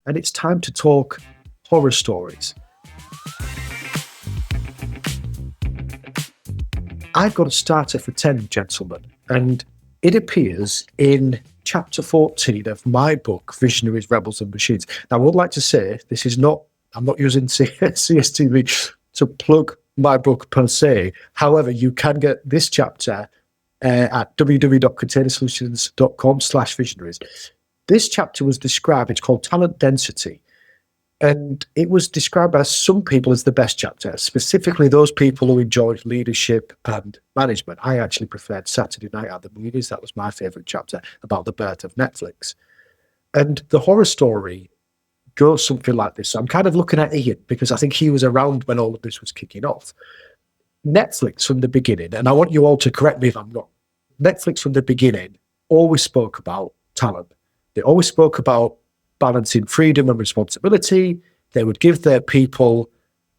and it's time to talk horror stories. I've got a starter for 10, gentlemen, and it appears in chapter 14 of my book, Visionaries, Rebels and Machines. Now, I would like to say, I'm not using CSTV to plug my book per se. However, you can get this chapter at www.containersolutions.com/visionaries. This chapter was described, it's called Talent Density. And it was described by some people as the best chapter, specifically those people who enjoyed leadership and management. I actually preferred Saturday Night at the Movies. That was my favourite chapter about the birth of Netflix. And the horror story goes something like this. So I'm kind of looking at Ian because I think he was around when all of this was kicking off. Netflix from the beginning, and I want you all to correct me if I'm wrong, Netflix from the beginning always spoke about talent. They always spoke about balancing freedom and responsibility. They would give their people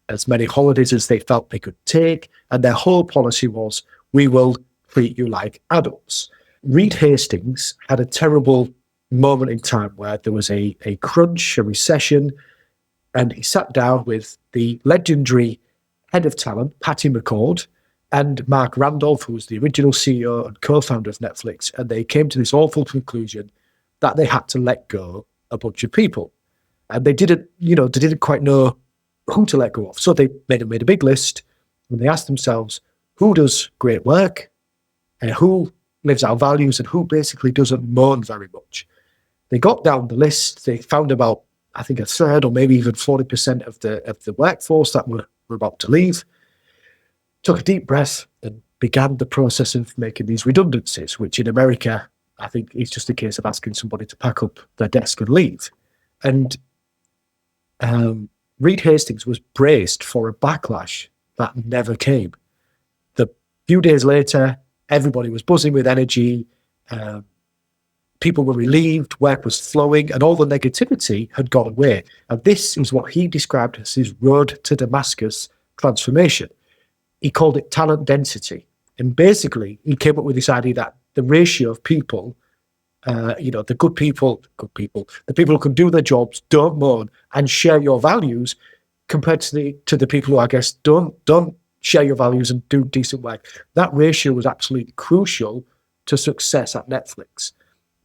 as many holidays as they felt they could take. And their whole policy was, we will treat you like adults. Reed Hastings had a terrible moment in time where there was a crunch, a recession, and he sat down with the legendary head of talent, Patty McCord, and Mark Randolph, who was the original CEO and co-founder of Netflix. And they came to this awful conclusion that they had to let go a bunch of people, and they didn't quite know who to let go of. So they made a big list, and they asked themselves, who does great work, and who lives our values, and who basically doesn't moan very much. They got down the list. They found about, I think, a third or maybe even 40% of the workforce that were about to leave. Took a deep breath and began the process of making these redundancies, which in America, I think it's just a case of asking somebody to pack up their desk and leave. And Reed Hastings was braced for a backlash that never came. The few days later, everybody was buzzing with energy. People were relieved, work was flowing, and all the negativity had gone away. And this is what he described as his road to Damascus transformation. He called it talent density. And basically, he came up with this idea that the ratio of people, the good people, the people who can do their jobs, don't moan, and share your values, compared to the people who, I guess, don't share your values and do decent work. That ratio was absolutely crucial to success at Netflix.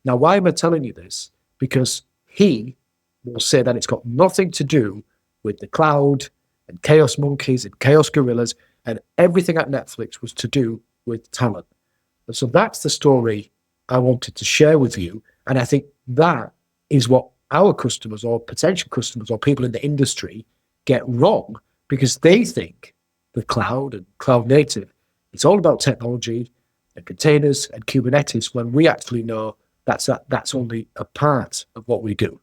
Now, why am I telling you this? Because he will say that it's got nothing to do with the cloud and chaos monkeys and chaos gorillas, and everything at Netflix was to do with talent. And so that's the story I wanted to share with you. And I think that is what our customers or potential customers or people in the industry get wrong, because they think the cloud and cloud native, it's all about technology and containers and Kubernetes, when we actually know that's only a part of what we do.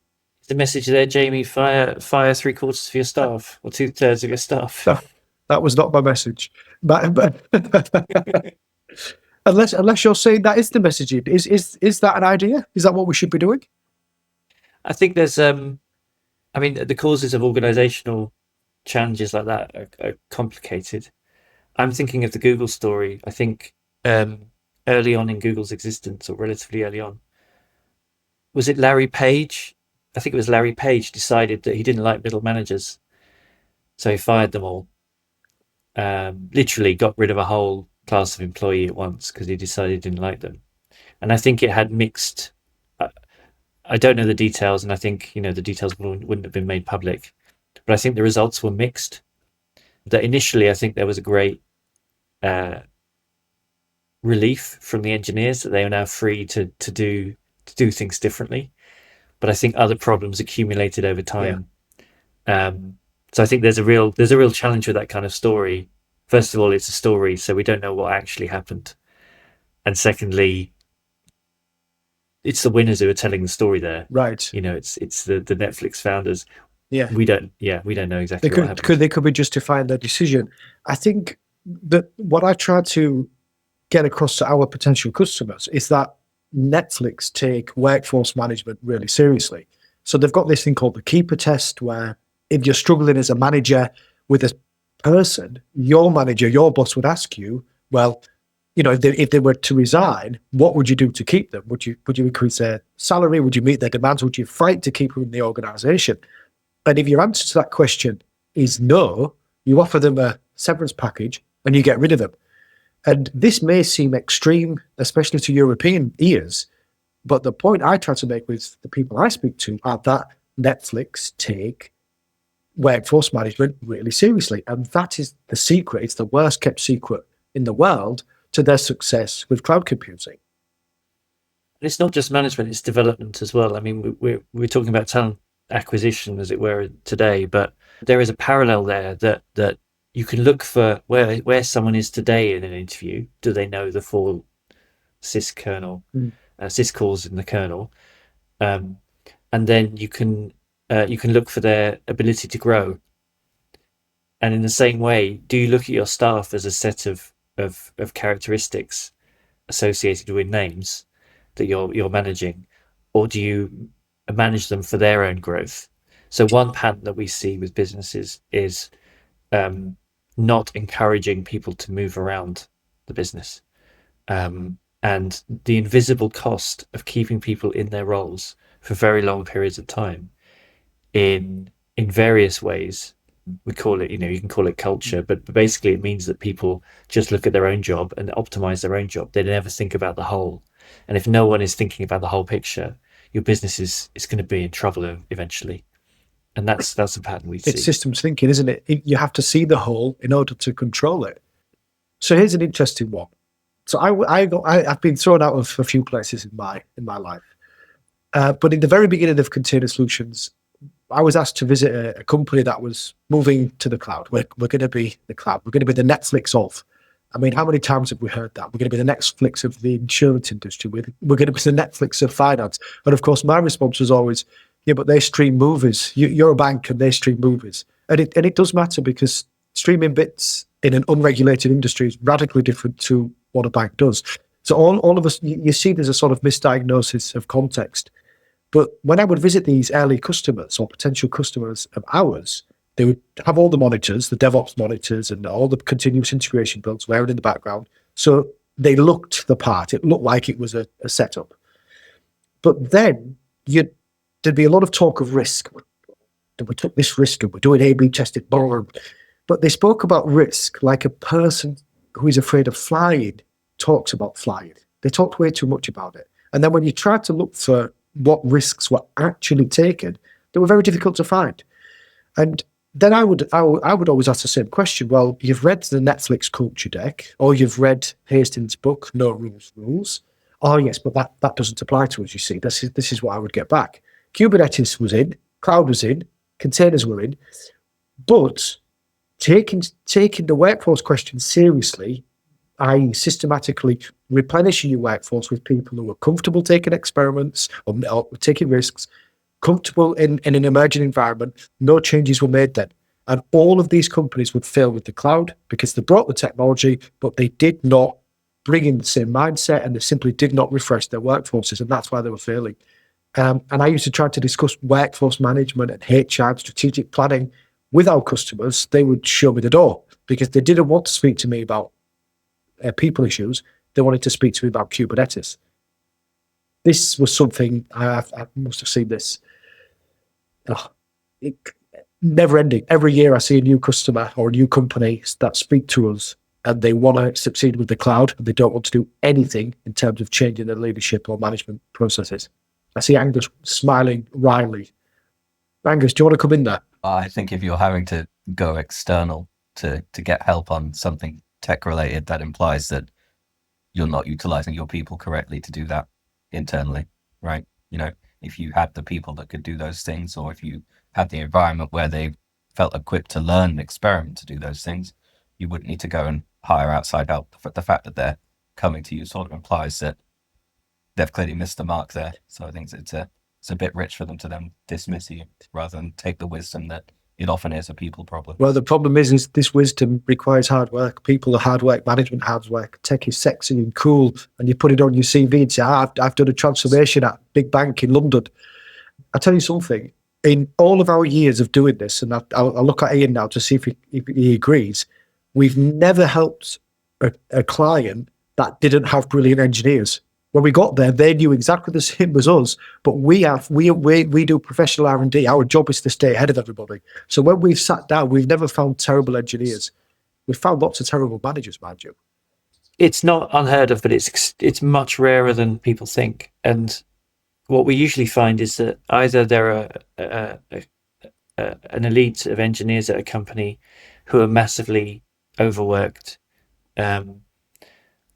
The message there, Jamie, fire 3/4 of your staff or 2/3 of your staff. That was not my message. But unless you're saying that is the messaging, is that an idea? Is that what we should be doing? I think there's, the causes of organizational challenges like that are complicated. I'm thinking of the Google story. I think early on in Google's existence, or relatively early on, was it Larry Page? I think it was Larry Page decided that he didn't like middle managers. So he fired them all. Literally got rid of a whole class of employee at once because he decided he didn't like them. And I think it had mixed, I don't know the details, and I think, the details wouldn't have been made public, but I think the results were mixed. That initially, I think there was a great relief from the engineers that they are now free to do things differently. But I think other problems accumulated over time. Yeah. So I think there's a real challenge with that kind of story. First of all, it's a story, so we don't know what actually happened. And secondly, it's the winners who are telling the story there. Right. It's the Netflix founders. Yeah. We don't know exactly what happened. They could be justifying their decision. I think that what I try to get across to our potential customers is that Netflix take workforce management really seriously. So they've got this thing called the keeper test, where if you're struggling as a manager with a person, your manager, your boss would ask you, well, if they were to resign, what would you do to keep them? Would you increase their salary? Would you meet their demands? Would you fight to keep them in the organization? And if your answer to that question is no, you offer them a severance package and you get rid of them. And this may seem extreme, especially to European ears, but the point I try to make with the people I speak to are that Netflix take workforce management really seriously. And that is the secret. It's the worst kept secret in the world to their success with cloud computing. And it's not just management, it's development as well. I mean, we're talking about talent acquisition, as it were, today, but there is a parallel there that you can look for where someone is today in an interview. Do they know the full syscalls in the kernel? And then you can look for their ability to grow. And in the same way, do you look at your staff as a set of characteristics associated with names that you're managing, or do you manage them for their own growth? So one pattern that we see with businesses is not encouraging people to move around the business, and the invisible cost of keeping people in their roles for very long periods of time in various ways. We call it, you can call it culture, but basically it means that people just look at their own job and optimize their own job. They never think about the whole. And if no one is thinking about the whole picture, your business is going to be in trouble eventually. And that's a pattern we see. It's systems thinking, isn't it? You have to see the whole in order to control it. So here's an interesting one. So I've been thrown out of a few places in my life, but in the very beginning of Container Solutions, I was asked to visit a company that was moving to the cloud. We're going to be the cloud. We're going to be the Netflix of. I mean, how many times have we heard that? We're going to be the Netflix of the insurance industry. We're going to be the Netflix of finance. And of course, my response was always, yeah, but they stream movies. You're a bank and they stream movies. And it does matter, because streaming bits in an unregulated industry is radically different to what a bank does. So all of us, you see there's a sort of misdiagnosis of context. But when I would visit these early customers or potential customers of ours, they would have all the monitors, the DevOps monitors, and all the continuous integration builds wearing in the background. So they looked the part. It looked like it was a setup. But then there'd be a lot of talk of risk. We took this risk and we're doing A/B testing. But they spoke about risk like a person who is afraid of flying talks about flying. They talked way too much about it. And then when you tried to look for what risks were actually taken, they were very difficult to find. And then I would always ask the same question. Well, you've read the Netflix culture deck, or you've read Hastings' book, No Rules. Oh yes, but that doesn't apply to us, you see. This is what I would get back. Kubernetes was in, cloud was in, containers were in, but taking the workforce question seriously, i.e. systematically replenishing your workforce with people who are comfortable taking experiments or taking risks, comfortable in an emerging environment, no changes were made then. And all of these companies would fail with the cloud because they brought the technology, but they did not bring in the same mindset, and they simply did not refresh their workforces, and that's why they were failing. And I used to try to discuss workforce management and HR and strategic planning with our customers. They would show me the door because they didn't want to speak to me about people issues. They wanted to speak to me about Kubernetes. This was something I must have seen this. Never ending. Every year I see a new customer or a new company that speak to us, and they want to succeed with the cloud, and they don't want to do anything in terms of changing their leadership or management processes. I see Angus smiling wryly. Angus, do you want to come in there? I think if you're having to go external to get help on something tech related, that implies that you're not utilizing your people correctly to do that internally, right? If you had the people that could do those things, or if you had the environment where they felt equipped to learn and experiment to do those things, you wouldn't need to go and hire outside help. The fact that they're coming to you sort of implies that they've clearly missed the mark there. So I think it's a bit rich for them to then dismiss you rather than take the wisdom that it often is a people problem. Well, the problem is this wisdom requires hard work. People are hard work, management hard work. Tech is sexy and cool, and you put it on your CV and say, I've done a transformation at a big bank in London. I'll tell you something. In all of our years of doing this, and I'll look at Ian now to see if he agrees, we've never helped a client that didn't have brilliant engineers. When we got there, they knew exactly the same as us, but we do professional R&D. Our job is to stay ahead of everybody. So when we've sat down, we've never found terrible engineers. We've found lots of terrible managers, mind you. It's not unheard of, but it's much rarer than people think. And what we usually find is that either there are an elite of engineers at a company who are massively overworked,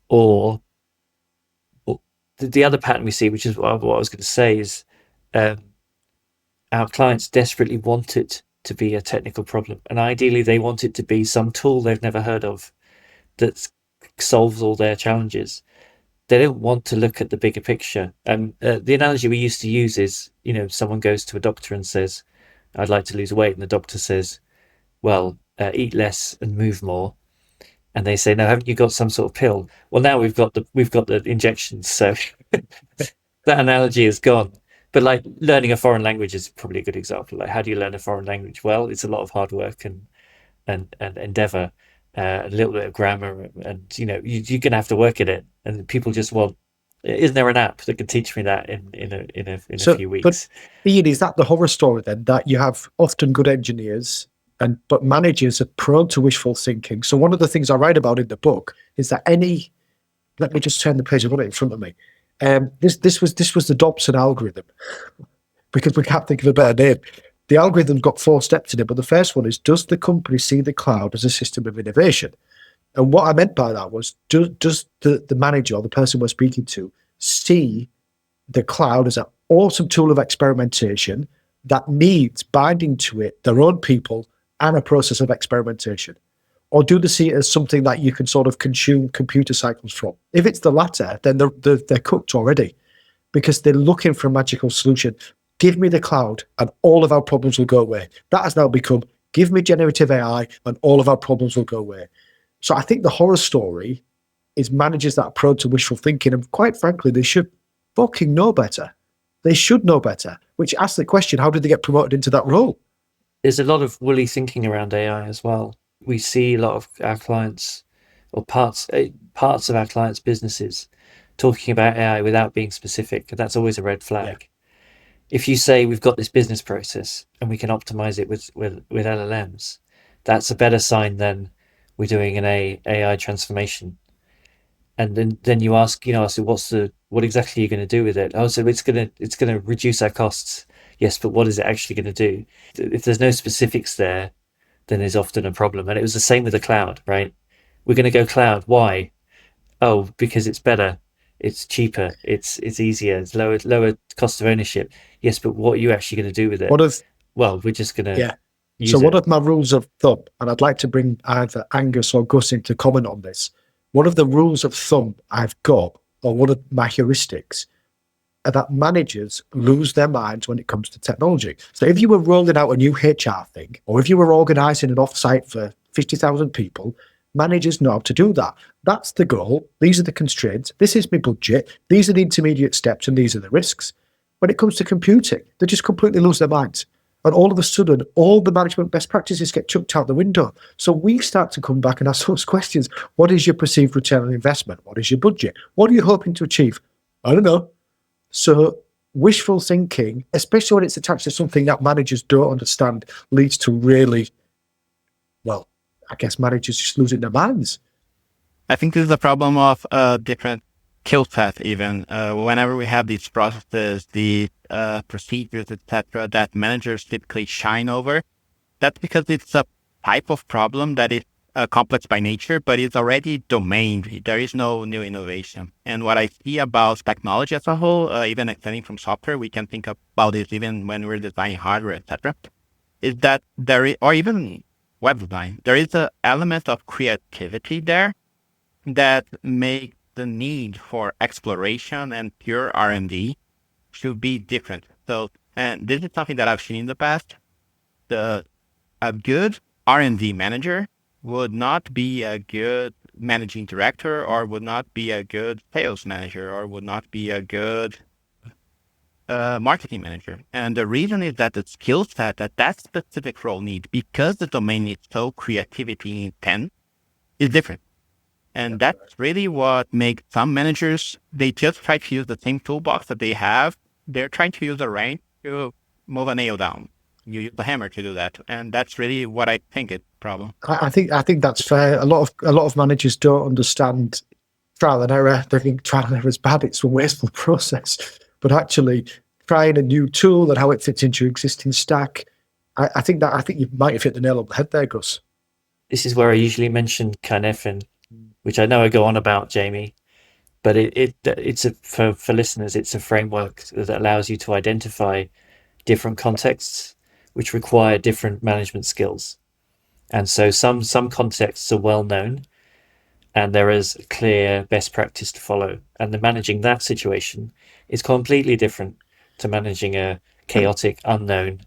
or the other pattern we see, which is what I was going to say, is our clients desperately want it to be a technical problem, and ideally they want it to be some tool they've never heard of that solves all their challenges. They don't want to look at the bigger picture. And the analogy we used to use is, someone goes to a doctor and says, "I'd like to lose weight," and the doctor says, "Well, eat less and move more." And they say, "No, haven't you got some sort of pill?" Well, now we've got the injections, so that analogy is gone. But like learning a foreign language is probably a good example. Like, how do you learn a foreign language? Well, it's a lot of hard work and endeavor, a little bit of grammar, and you're gonna have to work at it. And people just want, isn't there an app that can teach me that in a few weeks? But Ian, is that the horror story then? That you have often good engineers, but managers are prone to wishful thinking. So one of the things I write about in the book is that let me just turn the page. I've got it in front of me. This was the Dobson algorithm, because we can't think of a better name. The algorithm's got 4 steps in it, but the first one is, does the company see the cloud as a system of innovation? And what I meant by that was, does the manager or the person we're speaking to see the cloud as an awesome tool of experimentation that needs binding to it their own people and a process of experimentation? Or do they see it as something that you can sort of consume computer cycles from? If it's the latter, then they're cooked already, because they're looking for a magical solution. Give me the cloud and all of our problems will go away. That has now become, give me generative AI and all of our problems will go away. So I think the horror story is managers that are prone to wishful thinking, and quite frankly, they should fucking know better. They should know better, which asks the question, how did they get promoted into that role? There's a lot of woolly thinking around AI as well. We see a lot of our clients, or parts of our clients' businesses, talking about AI without being specific. That's always a red flag. Yeah. If you say we've got this business process and we can optimize it with LLMs, that's a better sign than we're doing an AI transformation. And then you ask, what exactly are you going to do with it? Oh, so it's going to reduce our costs. Yes, but what is it actually going to do? If there's no specifics there, then there's often a problem. And it was the same with the cloud, right? We're going to go cloud. Why? Oh, because it's better. It's cheaper. It's easier. It's lower cost of ownership. Yes, but what are you actually going to do with it? Well, we're just going to use it. So one of my rules of thumb, and I'd like to bring either Angus or Gus in to comment on this. One of the rules of thumb I've got, or one of my heuristics, are that managers lose their minds when it comes to technology. So if you were rolling out a new HR thing, or if you were organizing an offsite for 50,000 people, managers know how to do that. That's the goal. These are the constraints. This is my budget. These are the intermediate steps, and these are the risks. When it comes to computing, they just completely lose their minds. And all of a sudden, all the management best practices get chucked out the window. So we start to come back and ask those questions. What is your perceived return on investment? What is your budget? What are you hoping to achieve? I don't know. So wishful thinking, especially when it's attached to something that managers don't understand, leads to really, well, I guess managers just losing their minds. I think this is a problem of different skill set even. Whenever we have these processes, the procedures, etc., that managers typically shine over, that's because it's a type of problem that is complex by nature, but it's already domained. There is no new innovation. And what I see about technology as a whole, even extending from software, we can think about this even when we're designing hardware, etc., is that there is, or even web design, there is an element of creativity there that makes the need for exploration and pure R&D should be different. So, and this is something that I've seen in the past. A good R&D manager would not be a good managing director, or would not be a good sales manager, or would not be a good marketing manager. And the reason is that the skill set that specific role needs, because the domain is so creativity intense, is different. And that's really what makes some managers, they just try to use the same toolbox that they have. They're trying to use a wrench to move a nail down. You use the hammer to do that. And that's really what I think is the problem. I think that's fair. A lot of managers don't understand trial and error. They think trial and error is bad. It's a wasteful process. But actually, trying a new tool and how it fits into your existing stack, I think you might have hit the nail on the head there, Gus. This is where I usually mention Carnethin, which I know I go on about, Jamie, but it's for listeners, it's a framework that allows you to identify different contexts which require different management skills. And so some contexts are well known and there is a clear best practice to follow. And the managing that situation is completely different to managing a chaotic, unknown,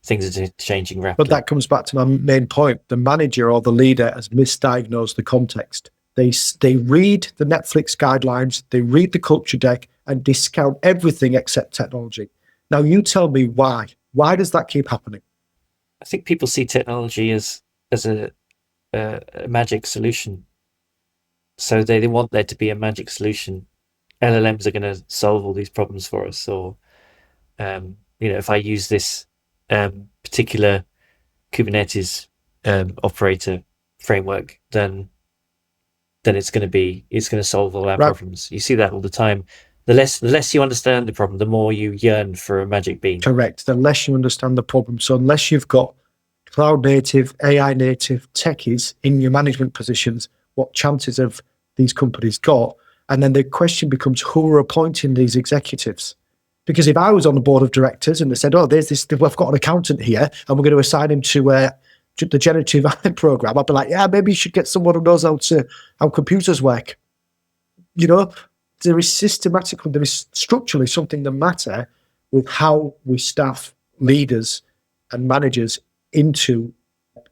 things are changing rapidly. But that comes back to my main point. The manager or the leader has misdiagnosed the context. They read the Netflix guidelines, they read the culture deck and discount everything except technology. Now you tell me why. Why does that keep happening? I think people see technology as a magic solution. So they want there to be a magic solution. LLMs are going to solve all these problems for us. Or, if I use this particular Kubernetes operator framework, then it's going to solve all our problems. You see that all the time. The less you understand the problem, the more you yearn for a magic bean. Correct. The less you understand the problem. So unless you've got cloud native, AI native techies in your management positions, what chances have these companies got? And then the question becomes, who are appointing these executives? Because if I was on the board of directors and they said, we've got an accountant here and we're going to assign him to the generative AI program, I'd be like, yeah, maybe you should get someone who knows how computers work. There is structurally something the matter with how we staff leaders and managers into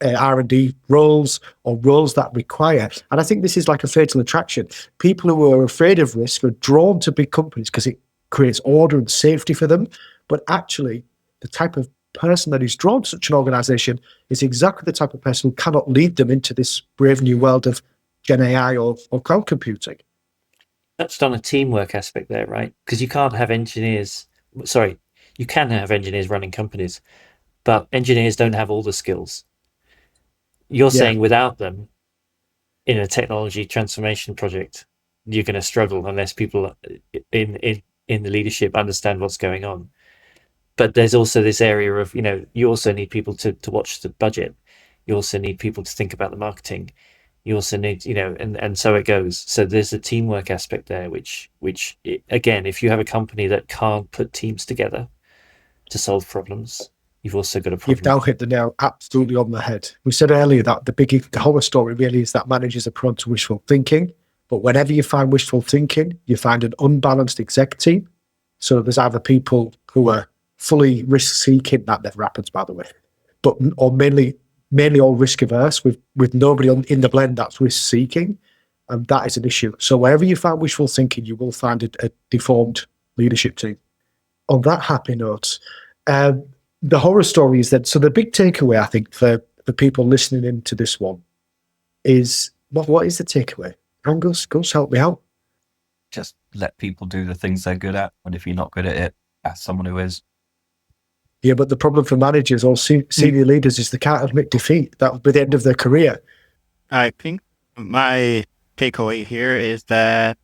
R&D roles or roles that require. And I think this is like a fatal attraction. People who are afraid of risk are drawn to big companies because it creates order and safety for them. But actually, the type of person that is drawn to such an organization is exactly the type of person who cannot lead them into this brave new world of Gen AI or cloud computing. Touched on a teamwork aspect there, right? Because you can have engineers running companies, but engineers don't have all the skills. You're saying without them in a technology transformation project, you're going to struggle unless people in the leadership understand what's going on. But there's also this area of, you also need people to watch the budget. You also need people to think about the marketing. You also need, and so it goes. So there's a teamwork aspect there, which again, if you have a company that can't put teams together to solve problems, you've also got a problem. You've now hit the nail absolutely on the head. We said earlier that the horror story really is that managers are prone to wishful thinking. But whenever you find wishful thinking, you find an unbalanced exec team. So there's either people who are fully risk-seeking, that never happens, by the way, or mainly all risk-averse with nobody in the blend that's risk-seeking, and that is an issue. So wherever you find wishful thinking, you will find a deformed leadership team. On that happy note, the horror story is that, so the big takeaway, I think, for the people listening into this one is, what is the takeaway? Gus, help me out. Just let people do the things they're good at, and if you're not good at it, ask someone who is. Yeah, but the problem for managers or senior leaders is they can't admit defeat. That will be the end of their career. I think my takeaway here is that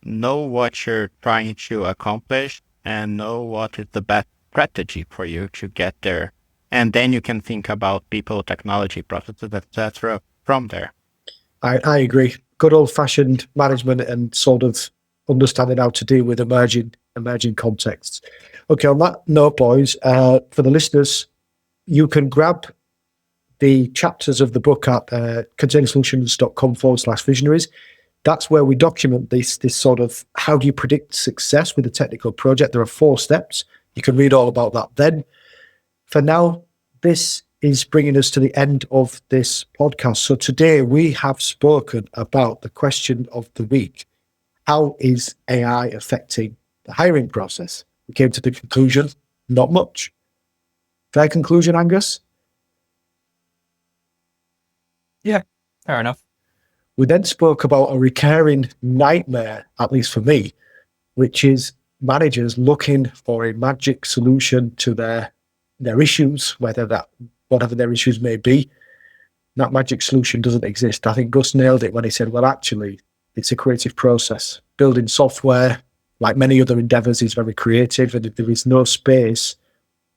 know what you're trying to accomplish and know what is the best strategy for you to get there. And then you can think about people, technology, processes, etc. from there. I agree. Good old-fashioned management and sort of understanding how to deal with emerging contexts. Okay, on that note, boys, for the listeners, you can grab the chapters of the book at containersolutions.com/visionaries. That's where we document this sort of how do you predict success with a technical project. There are 4 steps. You can read all about that then. For now, this is bringing us to the end of this podcast. So today we have spoken about the question of the week. How is AI affecting the hiring process? We came to the conclusion, not much. Fair conclusion, Angus? Yeah, fair enough. We then spoke about a recurring nightmare, at least for me, which is managers looking for a magic solution to their issues, whatever their issues may be. That magic solution doesn't exist. I think Gus nailed it when he said, well, actually, it's a creative process. Building software, like many other endeavors, is very creative, and if there is no space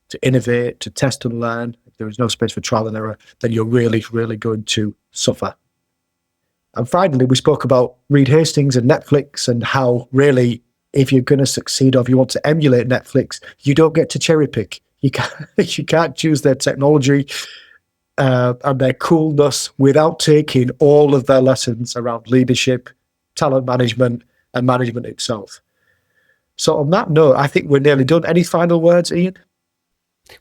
to innovate, to test and learn, if there is no space for trial and error, then you're really, really going to suffer. And finally, we spoke about Reed Hastings and Netflix, and how really, if you're going to succeed or if you want to emulate Netflix, you don't get to cherry pick. You can't choose their technology and their coolness without taking all of their lessons around leadership, talent management, and management itself. So on that note, I think we're nearly done. Any final words, Ian?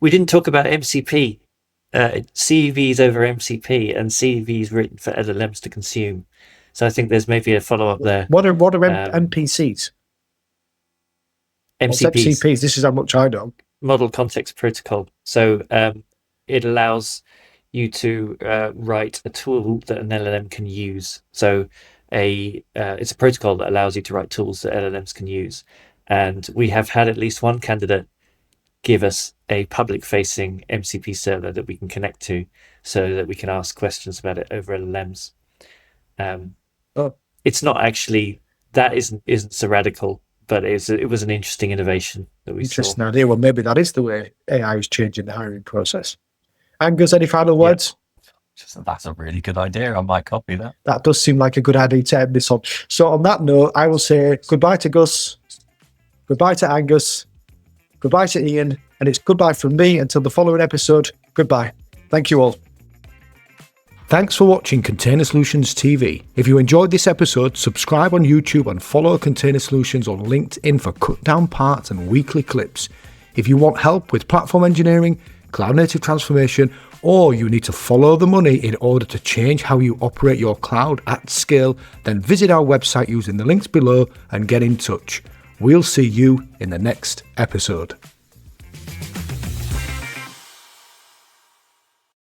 We didn't talk about MCP. CVs over MCP, and CVs written for LLMs to consume. So I think there's maybe a follow-up there. What are MPCs? What's MCPs? This is how much I know. Model Context Protocol. So it allows you to write a tool that an LLM can use. So it's a protocol that allows you to write tools that LLMs can use. And we have had at least one candidate give us a public-facing MCP server that we can connect to, so that we can ask questions about it over LLMs. It's not actually, that isn't so radical, but it was an interesting innovation that we saw. Interesting idea. Well, maybe that is the way AI is changing the hiring process. Angus, any final words? Yeah. That's a really good idea. I might copy that. That does seem like a good idea to end this on. So on that note, I will say goodbye to Gus, goodbye to Angus, goodbye to Ian, and it's goodbye from me until the following episode. Goodbye. Thank you all. Thanks for watching Container Solutions TV. If you enjoyed this episode, subscribe on YouTube and follow Container Solutions on LinkedIn for cut down parts and weekly clips. If you want help with platform engineering, cloud native transformation, or you need to follow the money in order to change how you operate your cloud at scale, then visit our website using the links below and get in touch. We'll see you in the next episode.